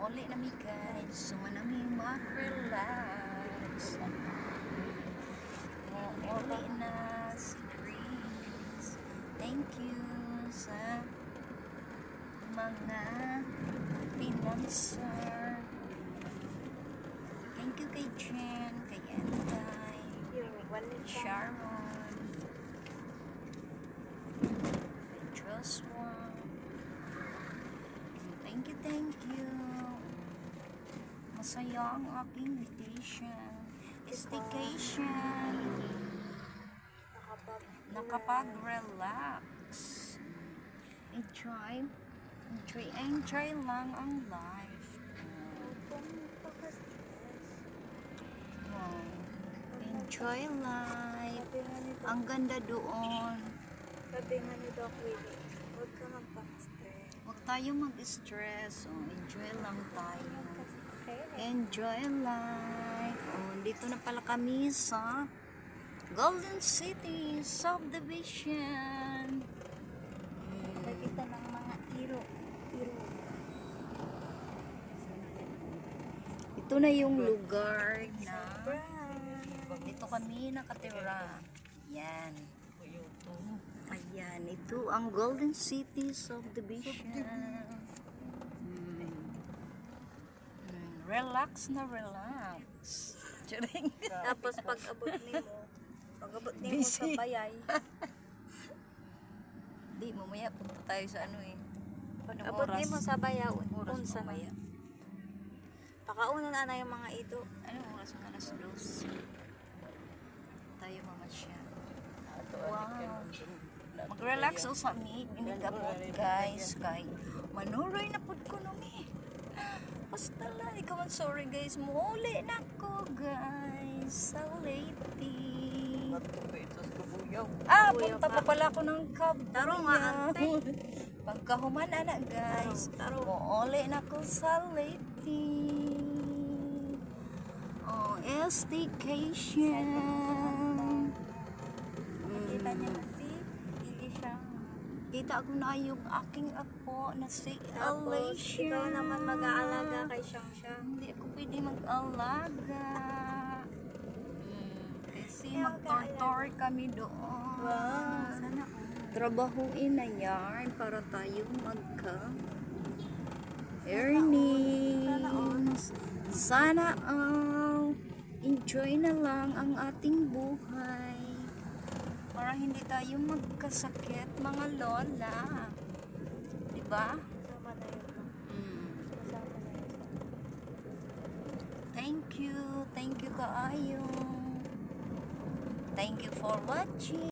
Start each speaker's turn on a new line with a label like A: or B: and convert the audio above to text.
A: Uli na mi guys. So manami mag-relax. Uli na si Grace. Thank you sa mga pinanser. Thank you kay Jen, kay Enday, Sharon, kay Joshua. Thank you. Masaya ang aking vacation. Staycation. Nakapag-relax. Enjoy lang ang life. Enjoy life. Ang ganda doon.
B: Sabi nga ni Doc Willie, huwag ka magpa-stress.
A: Huwag tayo mag-stress. Enjoy lang tayo. Enjoy life. Dito na pala kami sa Golden City Subdivision.
B: Nakita ng mga iro.
A: Ito na yung lugar na dito kami nakatira. Yan. Ayan, ito ang Golden City Subdivision. Relax na relax. Charing.
B: Tapos pag-abot nimo sa bayay.
A: Di, mamaya punta tayo sa ano eh.
B: Pag-abot nimo sa bayay,
A: Oras
B: unsa na.
A: mamaya.
B: Pakauna na na yung mga ito.
A: Anong oras ang alas 2? Tayo mamasyal. Wow. Mag-relax o sa mi. Inigabot guys. Kay manuroy na pod ko nung eh. Basta lang. Ikaw ang sorry guys. Muli na ko guys. Sa Leyte. Punta pa pala ako ng Kabuyaw.
B: Taro nga, ante.
A: Pagkahuman na guys. Muli na ko sa Leyte. Staycation.
B: Kita niya na si Elisha.
A: Kita ko na yung aking apo na si
B: Tapos,
A: Alicia.
B: ikaw naman mag-aalaga kay Shang.
A: Hindi ako pwede mag-alaga. Kasi mag-tour kami doon.
B: Wow, sana
A: Trabahuin na yan para tayo earnings. Sana enjoy na lang ang ating buhay. Para hindi tayo magkasakit, mga lola. Diba?
B: kasama na yun. Kasama na yun.
A: Thank you kaayo. Thank you for watching.